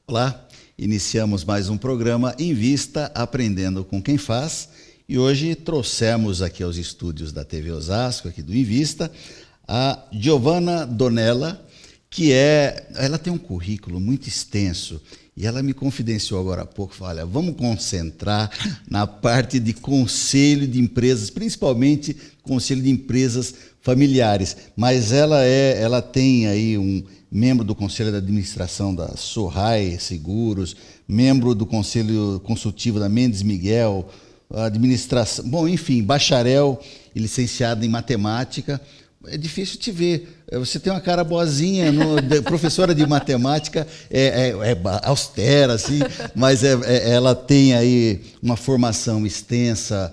Olá, iniciamos mais um programa Invista Aprendendo com Quem Faz, e hoje trouxemos aqui aos estúdios da TV Osasco, aqui do Invista, a Giovana Donella, que ela tem um currículo muito extenso, e ela me confidenciou agora há pouco, falou, olha, vamos concentrar na parte de conselho de empresas, principalmente conselho de empresas familiares, mas ela tem aí um membro do Conselho de Administração da Sorrai Seguros, membro do Conselho Consultivo da Mendes Miguel, administração, bom, enfim, bacharel e licenciado em matemática. É difícil te ver. Você tem uma cara boazinha, professora de matemática, é austera, assim, mas ela tem aí uma formação extensa,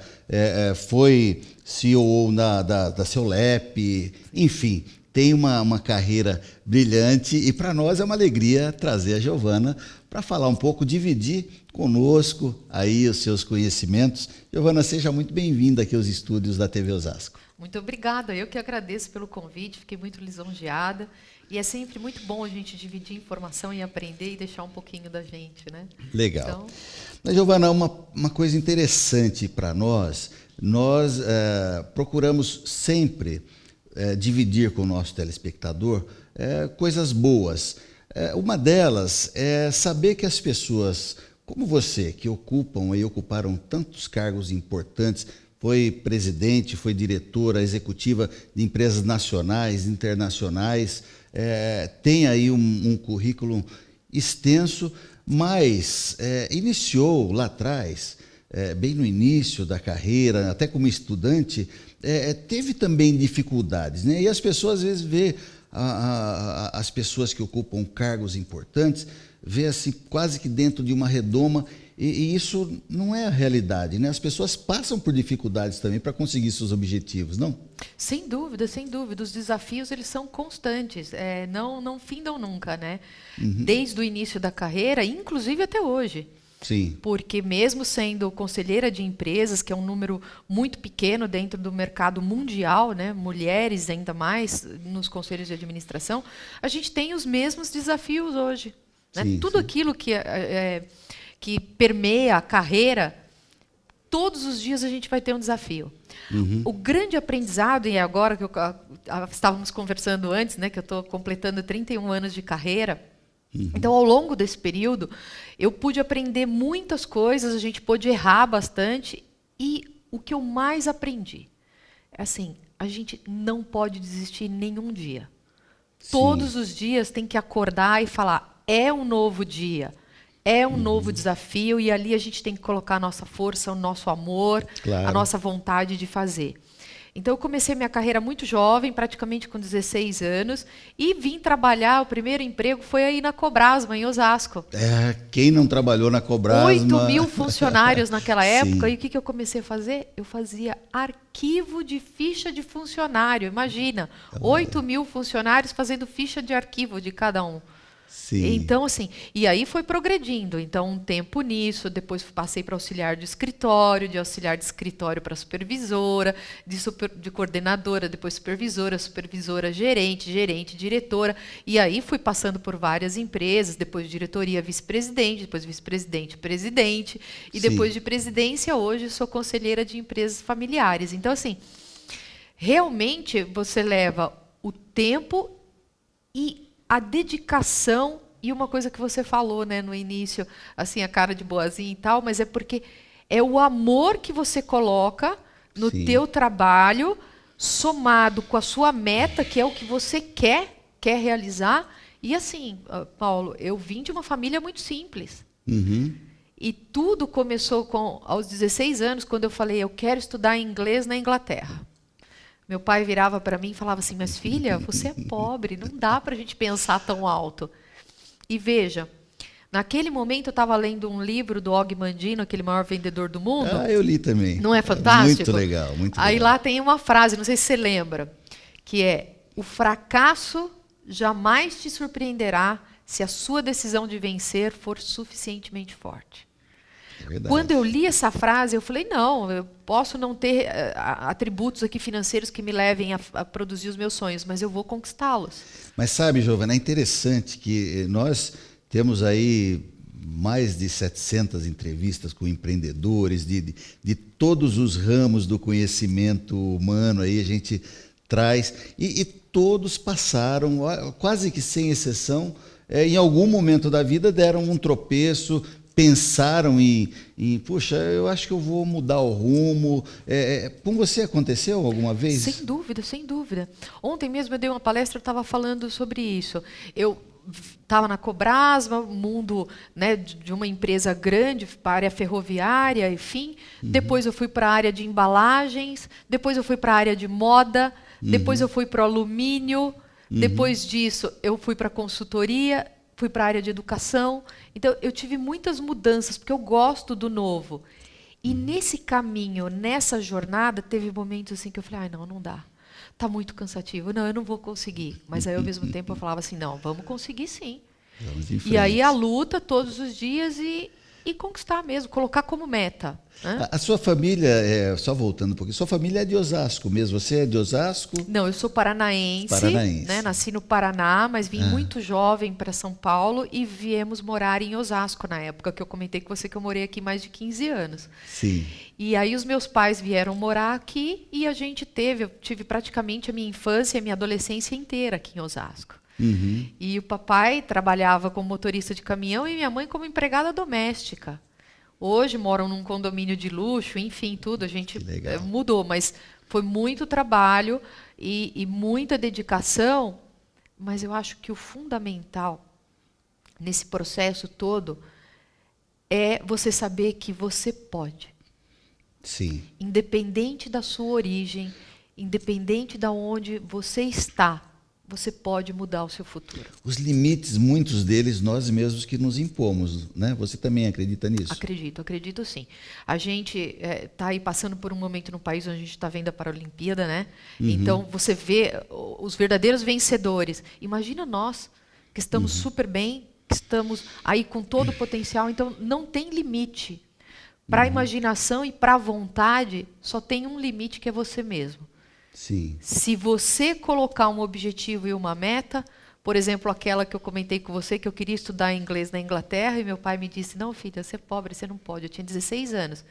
foi CEO da Ceolep, enfim, tem uma carreira brilhante, e para nós é uma alegria trazer a Giovana para falar um pouco, dividir conosco aí os seus conhecimentos. Giovana, seja muito bem-vinda aqui aos estúdios da TV Osasco. Muito obrigada, eu que agradeço pelo convite, fiquei muito lisonjeada, e é sempre muito bom a gente dividir informação e aprender e deixar um pouquinho da gente, né? Legal. Então... Mas, Giovana, uma coisa interessante para nós procuramos sempre dividir com o nosso telespectador coisas boas. Uma delas é saber que as pessoas como você, que ocupam e ocuparam tantos cargos importantes, foi presidente, foi diretora executiva de empresas nacionais, internacionais, tem aí um currículo extenso, mas iniciou lá atrás, bem no início da carreira, até como estudante, teve também dificuldades, né? E as pessoas às vezes vê as pessoas que ocupam cargos importantes, vê assim quase que dentro de uma redoma, e isso não é a realidade, né? As pessoas passam por dificuldades também para conseguir seus objetivos, não? Sem dúvida, sem dúvida. Os desafios, eles são constantes, não findam nunca, né? Uhum. Desde o início da carreira, inclusive até hoje. Sim. Porque mesmo sendo conselheira de empresas, que é um número muito pequeno dentro do mercado mundial, né? Mulheres ainda mais nos conselhos de administração, a gente tem os mesmos desafios hoje. Né? Sim, Tudo sim. aquilo que permeia a carreira, todos os dias a gente vai ter um desafio. Uhum. O grande aprendizado, e agora que estávamos conversando antes, né, que eu estou completando 31 anos de carreira, uhum. Então, ao longo desse período, eu pude aprender muitas coisas, a gente pôde errar bastante, e o que eu mais aprendi é assim, a gente não pode desistir nenhum dia. Sim. Todos os dias tem que acordar e falar, é um novo dia, é um novo desafio, e ali a gente tem que colocar a nossa força, o nosso amor, claro. A nossa vontade de fazer. Então, eu comecei minha carreira muito jovem, praticamente com 16 anos, e vim trabalhar, o primeiro emprego foi aí na Cobrasma, em Osasco. Quem não trabalhou na Cobrasma... 8.000 funcionários naquela época, Sim. E o que eu comecei a fazer? Eu fazia arquivo de ficha de funcionário, imagina, 8.000 funcionários fazendo ficha de arquivo de cada um. Sim. Então, assim, e aí foi progredindo. Então, um tempo nisso, depois passei para auxiliar de escritório, de auxiliar de escritório para supervisora, de coordenadora, depois supervisora, gerente, diretora. E aí fui passando por várias empresas, depois diretoria, vice-presidente, depois vice-presidente, presidente. E depois de presidência, hoje sou conselheira de empresas familiares. Então, assim, realmente você leva o tempo e a dedicação, e uma coisa que você falou, né, no início, assim, a cara de boazinha e tal, mas é porque é o amor que você coloca no Sim. teu trabalho, somado com a sua meta, que é o que você quer realizar. E assim, Paulo, eu vim de uma família muito simples. Uhum. E tudo começou aos 16 anos, quando eu falei, eu quero estudar inglês na Inglaterra. Meu pai virava para mim e falava assim, mas filha, você é pobre, não dá para a gente pensar tão alto. E veja, naquele momento eu estava lendo um livro do Og Mandino, aquele maior vendedor do mundo. Eu li também. Não é fantástico? Muito legal, muito legal. Aí lá tem uma frase, não sei se você lembra, que é, o fracasso jamais te surpreenderá se a sua decisão de vencer for suficientemente forte. É verdade. Quando eu li essa frase, eu falei, não, eu posso não ter atributos aqui financeiros que me levem a produzir os meus sonhos, mas eu vou conquistá-los. Mas sabe, Giovana, é interessante que nós temos aí mais de 700 entrevistas com empreendedores de todos os ramos do conhecimento humano, aí a gente traz, e todos passaram, quase que sem exceção, em algum momento da vida deram um tropeço, pensaram puxa, eu acho que eu vou mudar o rumo. Com você aconteceu alguma vez? Sem dúvida, sem dúvida. Ontem mesmo eu dei uma palestra, eu estava falando sobre isso. Eu estava na Cobrasma, mundo, né, de uma empresa grande para a área ferroviária, enfim. Depois eu fui para a área de embalagens, depois eu fui para a área de moda, depois eu fui para o alumínio, depois disso eu fui para a consultoria, fui para a área de educação. Então, eu tive muitas mudanças, porque eu gosto do novo. E nesse caminho, nessa jornada, teve momentos assim que eu falei, não dá. Está muito cansativo. Não, eu não vou conseguir. Mas aí, ao mesmo tempo, eu falava assim, não, vamos conseguir sim. Vamos em frente. E aí, a luta todos os dias e conquistar mesmo, colocar como meta. Né? A sua família, só voltando um pouquinho, sua família é de Osasco mesmo? Você é de Osasco? Não, eu sou paranaense. Né? Nasci no Paraná, mas vim muito jovem para São Paulo e viemos morar em Osasco na época que eu comentei com você que eu morei aqui mais de 15 anos. Sim. E aí os meus pais vieram morar aqui e eu tive praticamente a minha infância e a minha adolescência inteira aqui em Osasco. E o papai trabalhava como motorista de caminhão e minha mãe como empregada doméstica. Hoje moram num condomínio de luxo, enfim, tudo. A gente mudou, mas foi muito trabalho e muita dedicação. Mas eu acho que o fundamental nesse processo todo é você saber que você pode. Sim. Independente da sua origem, independente de onde você está, você pode mudar o seu futuro. Os limites, muitos deles, nós mesmos que nos impomos, né? Você também acredita nisso? Acredito sim. A gente está aí passando por um momento no país onde a gente está vendo a Paralimpíada, né? Então, você vê os verdadeiros vencedores. Imagina nós, que estamos super bem, que estamos aí com todo o potencial. Então, não tem limite. Para a imaginação e para a vontade, só tem um limite que é você mesmo. Sim. Se você colocar um objetivo e uma meta, por exemplo, aquela que eu comentei com você, que eu queria estudar inglês na Inglaterra, e meu pai me disse, não, filha, você é pobre, você não pode. Eu tinha 16 anos.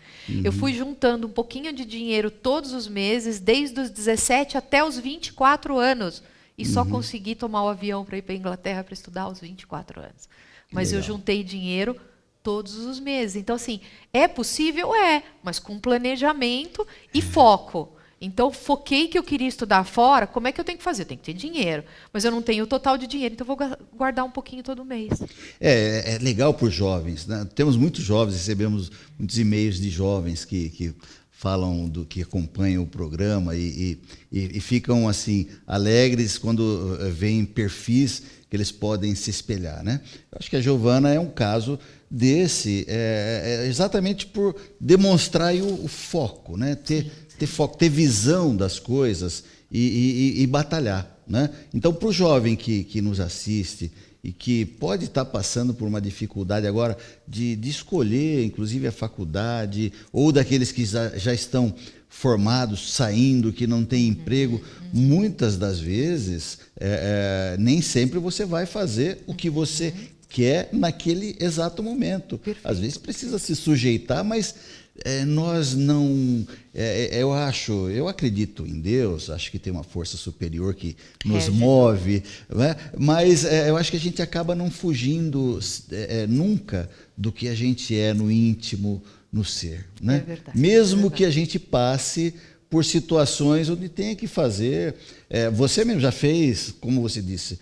Eu fui juntando um pouquinho de dinheiro todos os meses, desde os 17 até os 24 anos, e só consegui tomar o avião para ir para a Inglaterra para estudar aos 24 anos. Mas eu juntei dinheiro todos os meses. Então, assim, é possível? É, mas com planejamento e foco. Então, foquei que eu queria estudar fora, como é que eu tenho que fazer? Eu tenho que ter dinheiro, mas eu não tenho o total de dinheiro, então eu vou guardar um pouquinho todo mês. É legal para os jovens, né? Temos muitos jovens, recebemos muitos e-mails de jovens que falam que acompanham o programa e ficam assim alegres quando veem perfis que eles podem se espelhar, né? Eu acho que a Giovana é um caso desse, exatamente por demonstrar aí o foco, né? Ter foco, ter visão das coisas e batalhar, né? Então, para o jovem que nos assiste e que pode estar passando por uma dificuldade agora de escolher, inclusive, a faculdade, ou daqueles que já estão formados, saindo, que não têm emprego, muitas das vezes, nem sempre você vai fazer o que você quer naquele exato momento. Perfeito. Às vezes precisa se sujeitar, mas nós não... eu acredito em Deus, acho que tem uma força superior que nos move, né? Mas eu acho que a gente acaba não fugindo nunca do que a gente é no íntimo, no ser, né? É verdade. Mesmo que a gente passe por situações onde tenha que fazer. Você mesmo já fez, como você disse,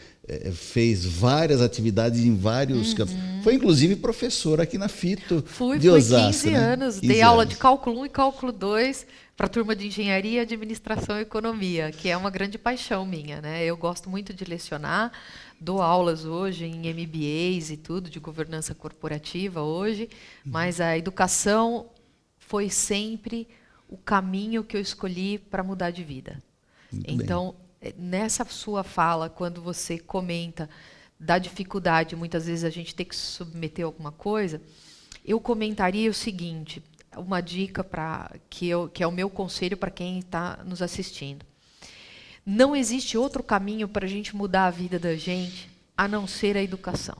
fez várias atividades em vários campos. Foi, inclusive, professora aqui na Fito de Osasco. Fui 15 anos. 15 Dei aula anos. de cálculo 1 e cálculo 2 para a turma de Engenharia, Administração e Economia, que é uma grande paixão minha, né? Eu gosto muito de lecionar, dou aulas hoje em MBAs e tudo, de governança corporativa hoje, mas a educação foi sempre o caminho que eu escolhi para mudar de vida. Muito então, nessa sua fala, quando você comenta da dificuldade, muitas vezes a gente tem que se submeter a alguma coisa, eu comentaria o seguinte, uma dica que é o meu conselho para quem está nos assistindo. Não existe outro caminho para a gente mudar a vida da gente a não ser a educação.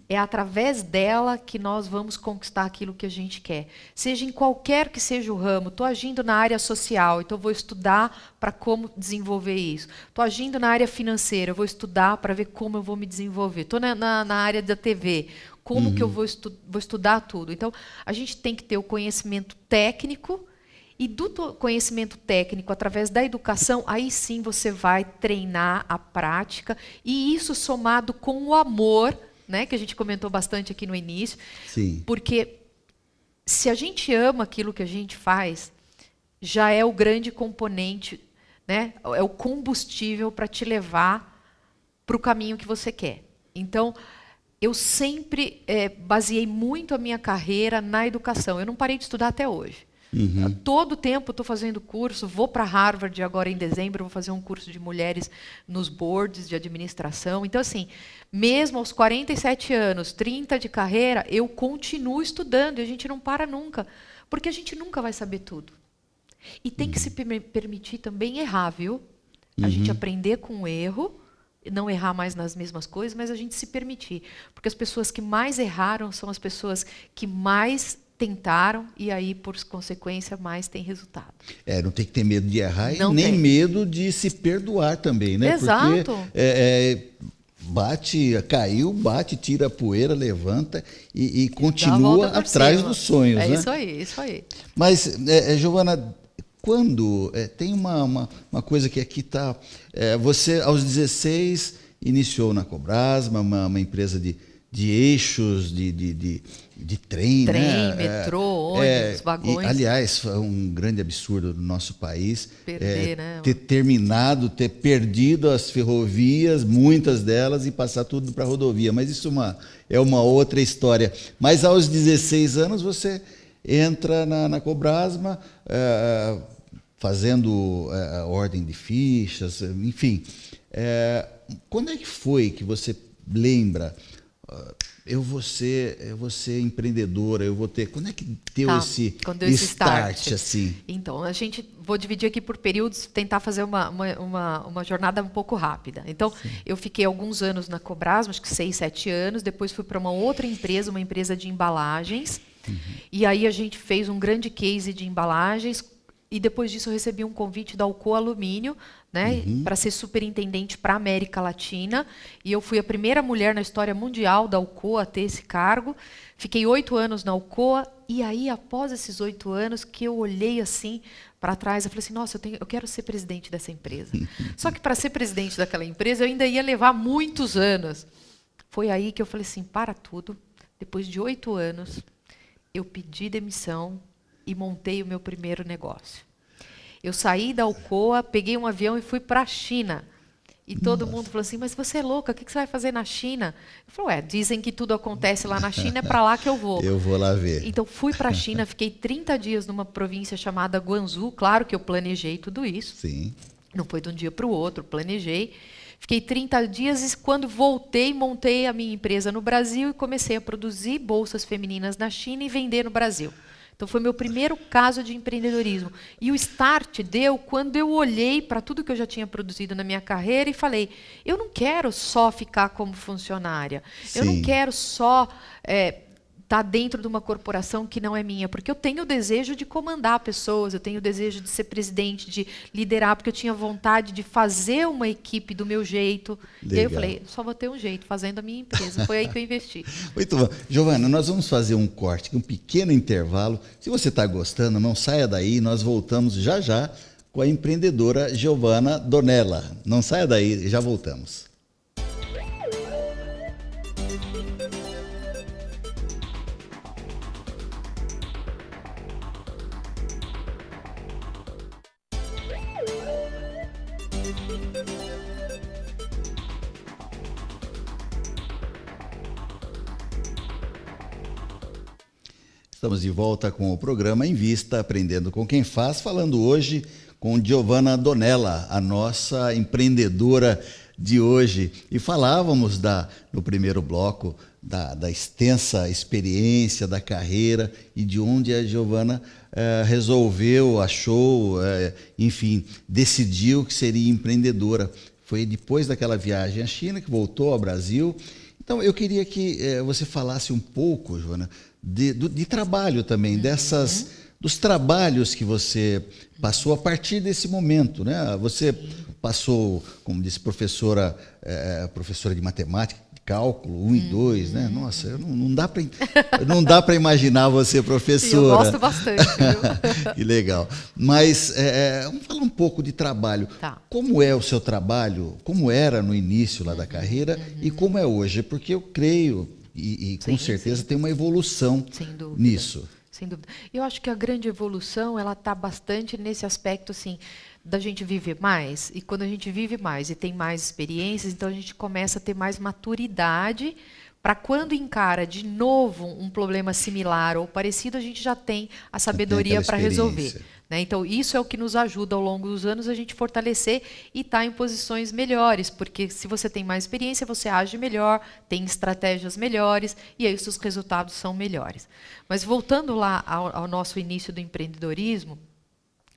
É através dela que nós vamos conquistar aquilo que a gente quer. Seja em qualquer que seja o ramo. Estou agindo na área social, então vou estudar para como desenvolver isso. Estou agindo na área financeira, vou estudar para ver como eu vou me desenvolver. Estou na área da TV, como que eu vou estudar tudo. Então, a gente tem que ter o conhecimento técnico, e do conhecimento técnico, através da educação, aí sim você vai treinar a prática, e isso somado com o amor, né, que a gente comentou bastante aqui no início. Sim. Porque se a gente ama aquilo que a gente faz, já é o grande componente, né, é o combustível para te levar para o caminho que você quer. Então, eu sempre baseei muito a minha carreira na educação. Eu não parei de estudar até hoje. Todo tempo estou fazendo curso, vou para Harvard agora em dezembro, vou fazer um curso de mulheres nos boards de administração. Então, assim, mesmo aos 47 anos, 30 de carreira, eu continuo estudando e a gente não para nunca, porque a gente nunca vai saber tudo. E tem que se permitir também errar, viu? A gente aprender com o erro, não errar mais nas mesmas coisas, mas a gente se permitir. Porque as pessoas que mais erraram são as pessoas que mais tentaram e aí, por consequência, mais tem resultado. Não tem que ter medo de errar não e nem tem. medo de se perdoar também, né? Exato. Porque caiu, bate, tira a poeira, levanta e continua atrás dos sonhos. É né? isso aí. Mas, Giovana, quando tem uma coisa que aqui está... você, aos 16, iniciou na Cobrasma, uma empresa de eixos, de trem, né? Metrô, ônibus, vagões. Aliás, foi um grande absurdo no nosso país né? ter perdido as ferrovias, muitas delas, e passar tudo para a rodovia. Mas isso é uma outra história. Mas aos 16 anos você entra na Cobrasma, fazendo ordem de fichas, enfim. Quando é que foi que você lembra... eu vou ser empreendedora, eu vou ter... Quando é que deu esse start, assim? Então, vou dividir aqui por períodos, tentar fazer uma jornada um pouco rápida. Então, eu fiquei alguns anos na Cobrasma, acho que 6, 7 anos, depois fui para uma outra empresa, uma empresa de embalagens, e aí a gente fez um grande case de embalagens, e depois disso eu recebi um convite da Alcoa Alumínio, né, para ser superintendente para a América Latina. E eu fui a primeira mulher na história mundial da Alcoa a ter esse cargo. Fiquei 8 anos na Alcoa. E aí, após esses 8 anos, que eu olhei assim para trás, eu falei assim, nossa, eu quero ser presidente dessa empresa. Só que para ser presidente daquela empresa, eu ainda ia levar muitos anos. Foi aí que eu falei assim, para tudo. Depois de 8 anos, eu pedi demissão e montei o meu primeiro negócio. Eu saí da Alcoa, peguei um avião e fui para a China. E todo mundo falou assim, mas você é louca, o que você vai fazer na China? Eu falei, dizem que tudo acontece lá na China, é para lá que eu vou. Eu vou lá ver. Então, fui para a China, fiquei 30 dias numa província chamada Guangzhou. Claro que eu planejei tudo isso. Sim. Não foi de um dia para o outro, planejei. Fiquei 30 dias e quando voltei, montei a minha empresa no Brasil e comecei a produzir bolsas femininas na China e vender no Brasil. Então, foi meu primeiro caso de empreendedorismo. E o start deu quando eu olhei para tudo que eu já tinha produzido na minha carreira e falei, eu não quero só ficar como funcionária. Sim. Eu não quero só estar dentro de uma corporação que não é minha, porque eu tenho o desejo de comandar pessoas, eu tenho o desejo de ser presidente, de liderar, porque eu tinha vontade de fazer uma equipe do meu jeito. Legal. E aí eu falei, só vou ter um jeito, fazendo a minha empresa. Foi aí que eu investi. Muito bom. Giovana, nós vamos fazer um corte, um pequeno intervalo. Se você está gostando, não saia daí, nós voltamos já já com a empreendedora Giovana Donella. Não saia daí, já voltamos. Estamos de volta com o programa Em Vista, Aprendendo com Quem Faz, falando hoje com Giovana Donella, a nossa empreendedora de hoje. E falávamos no primeiro bloco da extensa experiência, da carreira e de onde a Giovana resolveu, achou, enfim, decidiu que seria empreendedora. Foi depois daquela viagem à China que voltou ao Brasil. Então, eu queria que você falasse um pouco, Giovana, de trabalho também, dos trabalhos que você passou a partir desse momento, né? Você passou, como disse, professora de matemática, de cálculo, 1 e 2, né? Nossa, não dá para imaginar você professora. Eu gosto bastante, viu? Que legal. Mas vamos falar um pouco de trabalho. Tá. Como é o seu trabalho? Como era no início lá da carreira e como é hoje? Porque eu creio e com certeza tem uma evolução nisso. Sem dúvida. Eu acho que a grande evolução, ela está bastante nesse aspecto, assim, da gente viver mais. E quando a gente vive mais e tem mais experiências, então a gente começa a ter mais maturidade para quando encara de novo um problema similar ou parecido, a gente já tem a sabedoria para resolver. Né? Então, isso é o que nos ajuda ao longo dos anos a gente fortalecer e estar em posições melhores, porque se você tem mais experiência, você age melhor, tem estratégias melhores e aí os seus resultados são melhores. Mas voltando lá ao nosso início do empreendedorismo,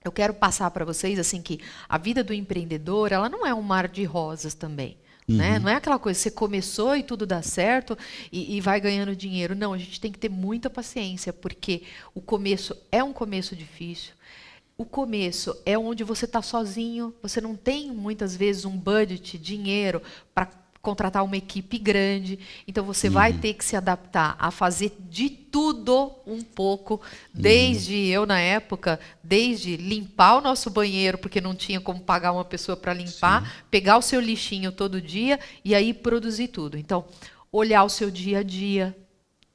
eu quero passar para vocês assim que a vida do empreendedor, ela não é um mar de rosas também. Né? Não é aquela coisa, você começou e tudo dá certo e vai ganhando dinheiro. Não, a gente tem que ter muita paciência, porque o começo é um começo difícil. O começo é onde você está sozinho, você não tem muitas vezes um budget, dinheiro para contratar uma equipe grande. Então você vai ter que se adaptar a fazer de tudo um pouco, desde desde limpar o nosso banheiro, porque não tinha como pagar uma pessoa para limpar, pegar o seu lixinho todo dia e aí produzir tudo. Então, olhar o seu dia a dia,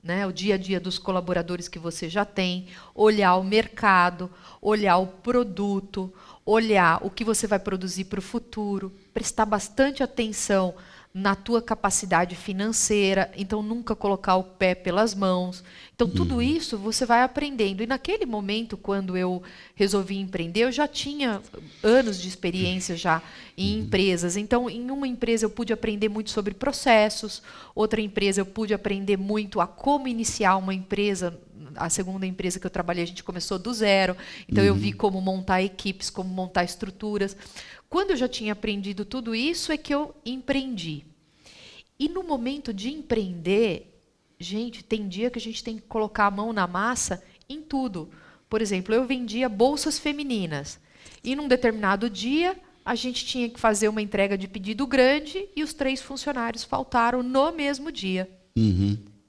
né, o dia a dia dos colaboradores que você já tem, olhar o mercado, olhar o produto, olhar o que você vai produzir para o futuro, prestar bastante atenção na tua capacidade financeira, então nunca colocar o pé pelas mãos. Então tudo isso você vai aprendendo. E naquele momento, quando eu resolvi empreender, eu já tinha anos de experiência já em empresas. Então, em uma empresa eu pude aprender muito sobre processos, outra empresa eu pude aprender muito a como iniciar uma empresa. A segunda empresa que eu trabalhei, a gente começou do zero. Então eu vi como montar equipes, como montar estruturas. Quando eu já tinha aprendido tudo isso, é que eu empreendi. E no momento de empreender, gente, tem dia que a gente tem que colocar a mão na massa em tudo. Por exemplo, eu vendia bolsas femininas. E num determinado dia, a gente tinha que fazer uma entrega de pedido grande e os 3 funcionários faltaram no mesmo dia.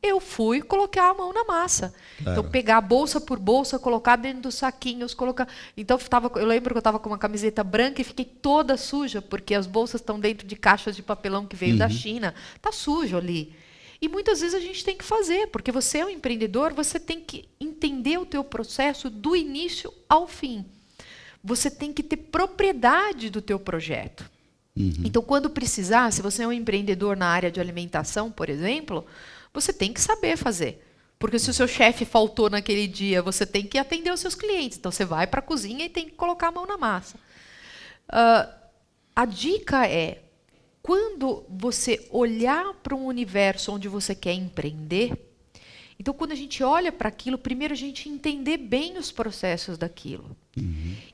Eu fui colocar a mão na massa. Claro. Então, pegar bolsa por bolsa, colocar dentro dos saquinhos, colocar... Então, eu lembro que eu estava com uma camiseta branca e fiquei toda suja, porque as bolsas estão dentro de caixas de papelão que veio da China. Está sujo ali. E muitas vezes a gente tem que fazer, porque você é um empreendedor, você tem que entender o teu processo do início ao fim. Você tem que ter propriedade do teu projeto. Então, quando precisar, se você é um empreendedor na área de alimentação, por exemplo... Você tem que saber fazer. Porque se o seu chefe faltou naquele dia, você tem que atender os seus clientes. Então, você vai para a cozinha e tem que colocar a mão na massa. A dica é, quando você olhar para um universo onde você quer empreender, então, quando a gente olha para aquilo, primeiro a gente entender bem os processos daquilo.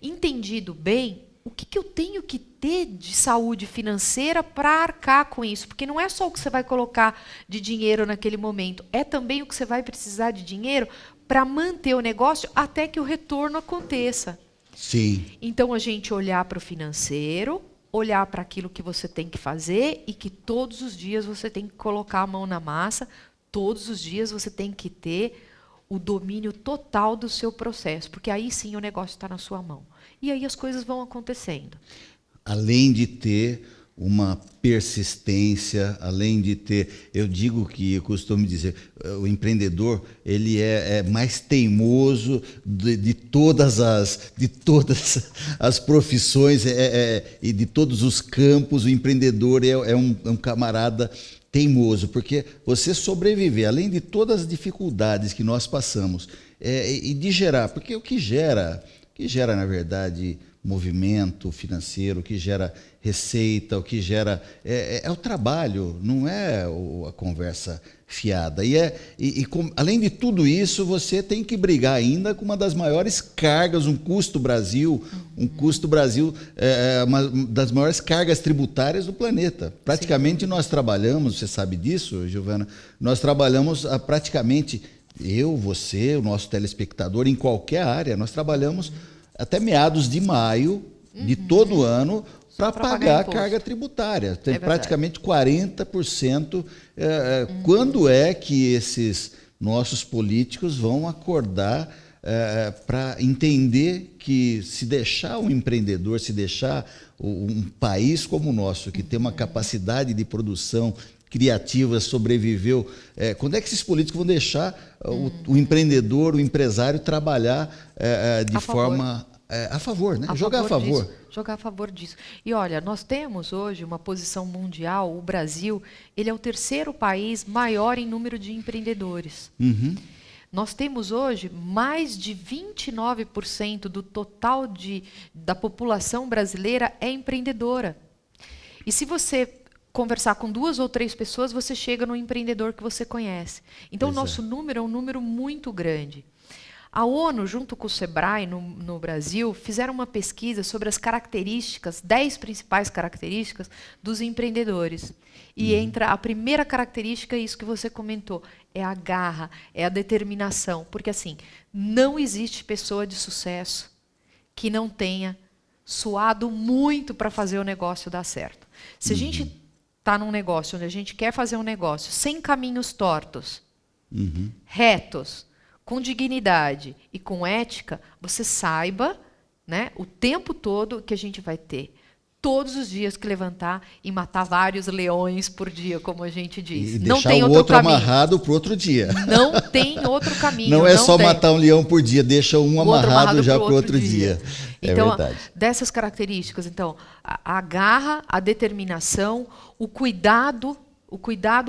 Entendido bem, o que eu tenho que ter de saúde financeira para arcar com isso? Porque não é só o que você vai colocar de dinheiro naquele momento, é também o que você vai precisar de dinheiro para manter o negócio até que o retorno aconteça. Sim. Então, a gente olhar para o financeiro, olhar para aquilo que você tem que fazer e que todos os dias você tem que colocar a mão na massa, todos os dias você tem que ter o domínio total do seu processo, porque aí sim o negócio está na sua mão. E aí as coisas vão acontecendo. Além de ter uma persistência, além de ter... Eu digo que, eu costumo dizer, o empreendedor ele é mais teimoso de todas as profissões e de todos os campos. O empreendedor é um camarada teimoso, porque você sobreviver, além de todas as dificuldades que nós passamos, e de gerar, porque o que gera, na verdade, movimento financeiro, o que gera receita, o que gera... É o trabalho, não é a conversa fiada. Além de tudo isso, você tem que brigar ainda com uma das maiores cargas, um custo Brasil uma das maiores cargas tributárias do planeta. Praticamente nós trabalhamos, você sabe disso, Giovana, nós trabalhamos praticamente, eu, você, o nosso telespectador, em qualquer área, nós trabalhamos até meados de maio de todo ano para pagar a carga tributária. Tem praticamente 40%. Quando é que esses nossos políticos vão acordar para entender que se deixar um empreendedor, se deixar um país como o nosso, que tem uma capacidade de produção criativa, sobreviveu, quando é que esses políticos vão deixar o empreendedor, o empresário trabalhar de forma... a favor, né? Jogar a favor. Jogar a favor disso. E olha, nós temos hoje uma posição mundial, o Brasil, ele é o terceiro país maior em número de empreendedores. Nós temos hoje mais de 29% do total da população brasileira é empreendedora. E se você conversar com 2 ou 3 pessoas, você chega no empreendedor que você conhece. Então, o nosso número é um número muito grande. A ONU, junto com o SEBRAE no Brasil, fizeram uma pesquisa sobre as características, 10 principais características dos empreendedores. E entra a primeira característica, isso que você comentou, é a garra, é a determinação. Porque assim, não existe pessoa de sucesso que não tenha suado muito para fazer o negócio dar certo. Se a gente está num negócio onde a gente quer fazer um negócio sem caminhos tortos, retos, com dignidade e com ética, você saiba, né, o tempo todo que a gente vai ter todos os dias que levantar e matar vários leões por dia, como a gente diz. E não tem outro caminho. Amarrado para o outro dia. Não tem outro caminho. Não é só matar um leão por dia, deixa um amarrado já para o outro dia. Então, dessas características, então, a garra, a determinação, o cuidado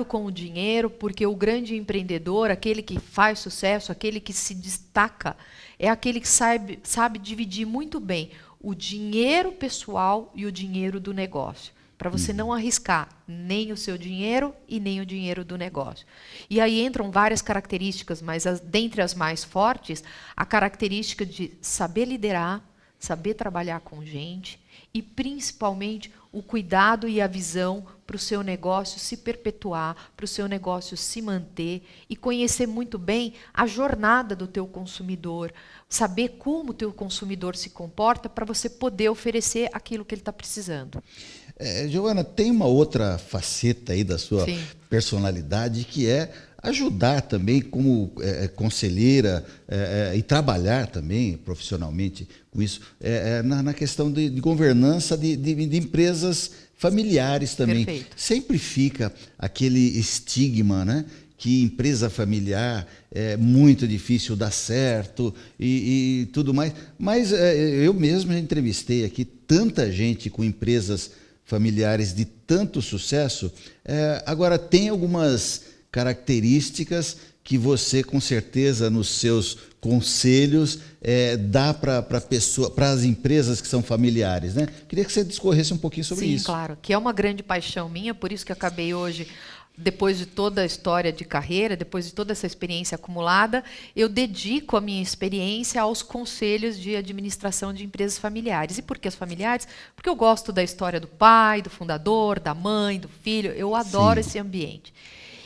com o dinheiro, porque o grande empreendedor, aquele que faz sucesso, aquele que se destaca, é aquele que sabe dividir muito bem o dinheiro pessoal e o dinheiro do negócio, para você não arriscar nem o seu dinheiro e nem o dinheiro do negócio. E aí entram várias características, mas dentre as mais fortes, a característica de saber liderar, saber trabalhar com gente e, principalmente, o cuidado e a visão para o seu negócio se perpetuar, para o seu negócio se manter e conhecer muito bem a jornada do teu consumidor, saber como o teu consumidor se comporta para você poder oferecer aquilo que ele está precisando. Giovana, tem uma outra faceta aí da sua personalidade que é ajudar também como conselheira e trabalhar também profissionalmente com isso, na questão de governança de empresas familiares também. Perfeito. Sempre fica aquele estigma, né? Que empresa familiar é muito difícil dar certo e tudo mais. Mas eu mesmo já entrevistei aqui tanta gente com empresas familiares de tanto sucesso. Agora, tem algumas características que você, com certeza, nos seus conselhos, dá para as empresas que são familiares, né? Queria que você discorresse um pouquinho sobre isso. Sim, claro, que é uma grande paixão minha, por isso que acabei hoje, depois de toda a história de carreira, depois de toda essa experiência acumulada, eu dedico a minha experiência aos conselhos de administração de empresas familiares. E por que as familiares? Porque eu gosto da história do pai, do fundador, da mãe, do filho, eu adoro esse ambiente.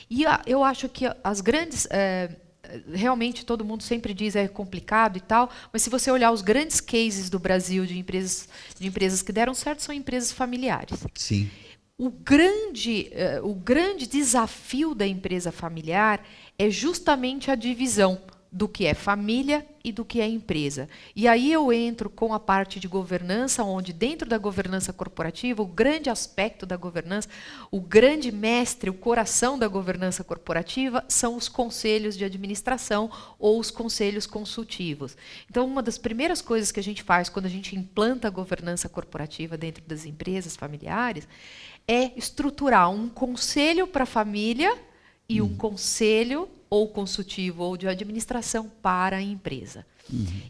E eu acho que as grandes... realmente todo mundo sempre diz é complicado e tal, mas se você olhar os grandes cases do Brasil de empresas que deram certo, são empresas familiares. Sim. O grande desafio da empresa familiar é justamente a divisão do que é família e do que é empresa. E aí eu entro com a parte de governança, onde dentro da governança corporativa, o grande aspecto da governança, o grande mestre, o coração da governança corporativa são os conselhos de administração ou os conselhos consultivos. Então, uma das primeiras coisas que a gente faz quando a gente implanta a governança corporativa dentro das empresas familiares é estruturar um conselho para a família e um conselho ou consultivo ou de administração para a empresa.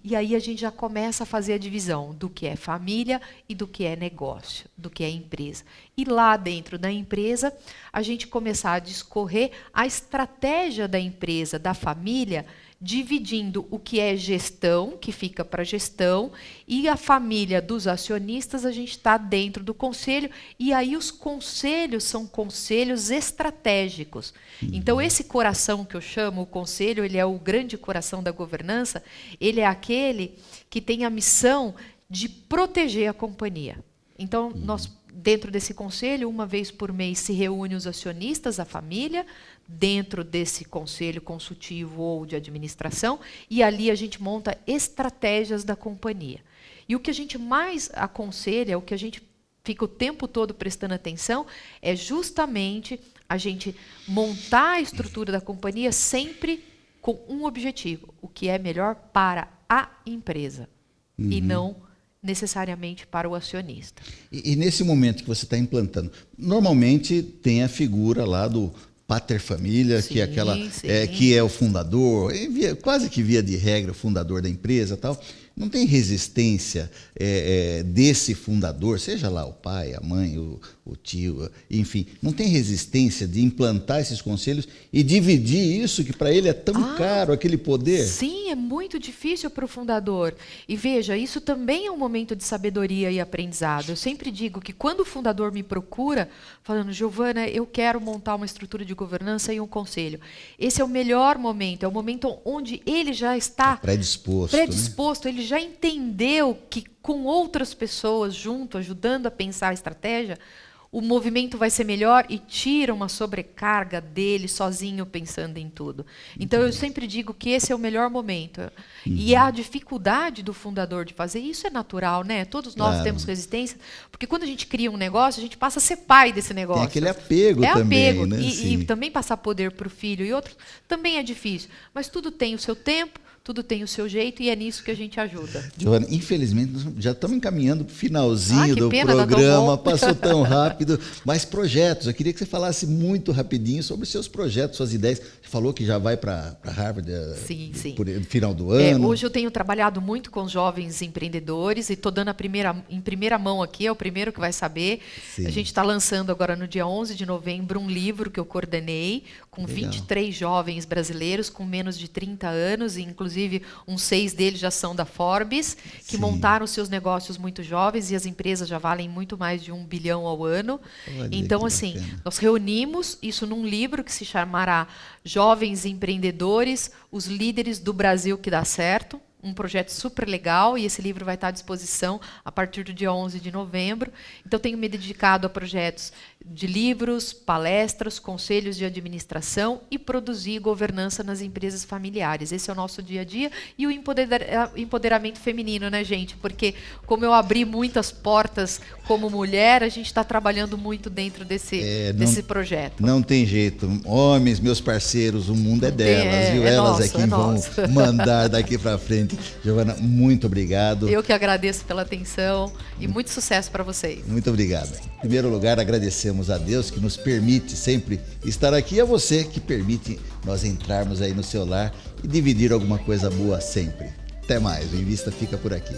E aí a gente já começa a fazer a divisão do que é família e do que é negócio, do que é empresa. E lá dentro da empresa, a gente começar a discorrer a estratégia da empresa, da família, dividindo o que é gestão, que fica para gestão, e a família dos acionistas, a gente está dentro do conselho, e aí os conselhos são conselhos estratégicos. Então, esse coração que eu chamo, o conselho, ele é o grande coração da governança, ele é aquele que tem a missão de proteger a companhia. Então, nós, dentro desse conselho, uma vez por mês se reúne os acionistas, a família, dentro desse conselho consultivo ou de administração, e ali a gente monta estratégias da companhia. E o que a gente mais aconselha, o que a gente fica o tempo todo prestando atenção, é justamente a gente montar a estrutura da companhia sempre com um objetivo, o que é melhor para a empresa, e não necessariamente para o acionista. E nesse momento que você está implantando, normalmente tem a figura lá do pater família, que é aquela que é o fundador, quase que via de regra, o fundador da empresa, tal. Não tem resistência desse fundador, seja lá o pai, a mãe, o tio, enfim, não tem resistência de implantar esses conselhos e dividir isso que para ele é tão caro, aquele poder? Sim, é muito difícil para o fundador. E veja, isso também é um momento de sabedoria e aprendizado. Eu sempre digo que quando o fundador me procura, falando, Giovana, eu quero montar uma estrutura de governança e um conselho. Esse é o melhor momento, é o momento onde ele já está predisposto, né? Ele já entendeu que com outras pessoas junto, ajudando a pensar a estratégia, o movimento vai ser melhor e tira uma sobrecarga dele sozinho pensando em tudo. Então, eu sempre digo que esse é o melhor momento. E a dificuldade do fundador de fazer isso é natural, né? Todos nós temos resistência, porque quando a gente cria um negócio, a gente passa a ser pai desse negócio. Tem aquele apego também. Apego, né? E também passar poder para o filho e outros também é difícil. Mas tudo tem o seu tempo, tudo tem o seu jeito e é nisso que a gente ajuda. Giovana, infelizmente, nós já estamos encaminhando para o finalzinho do pena, programa, passou tão rápido, mas projetos, eu queria que você falasse muito rapidinho sobre os seus projetos, suas ideias. Você falou que já vai para Harvard sim. Por final do ano. Hoje eu tenho trabalhado muito com jovens empreendedores e estou dando em primeira mão aqui, é o primeiro que vai saber. Sim. A gente está lançando agora no dia 11 de novembro um livro que eu coordenei com Legal. 23 jovens brasileiros com menos de 30 anos, e inclusive uns 6 deles já são da Forbes, que montaram seus negócios muito jovens e as empresas já valem muito mais de 1 bilhão ao ano. Olha, então, assim, nós reunimos isso num livro que se chamará Jovens Empreendedores, os líderes do Brasil que dá certo. Um projeto super legal, e esse livro vai estar à disposição a partir do dia 11 de novembro. Então, tenho me dedicado a projetos de livros, palestras, conselhos de administração e produzir governança nas empresas familiares. Esse é o nosso dia a dia. E o empoderamento feminino, né, gente? Porque, como eu abri muitas portas como mulher, a gente está trabalhando muito dentro desse projeto. Não tem jeito. Homens, meus parceiros, o mundo é delas, viu? Elas é quem vão mandar daqui para frente. Giovana, muito obrigado. Eu que agradeço pela atenção e muito sucesso para vocês. Muito obrigado. Em primeiro lugar, agradecemos a Deus que nos permite sempre estar aqui, e a você que permite nós entrarmos aí no seu lar e dividir alguma coisa boa sempre. Até mais, o Invista fica por aqui.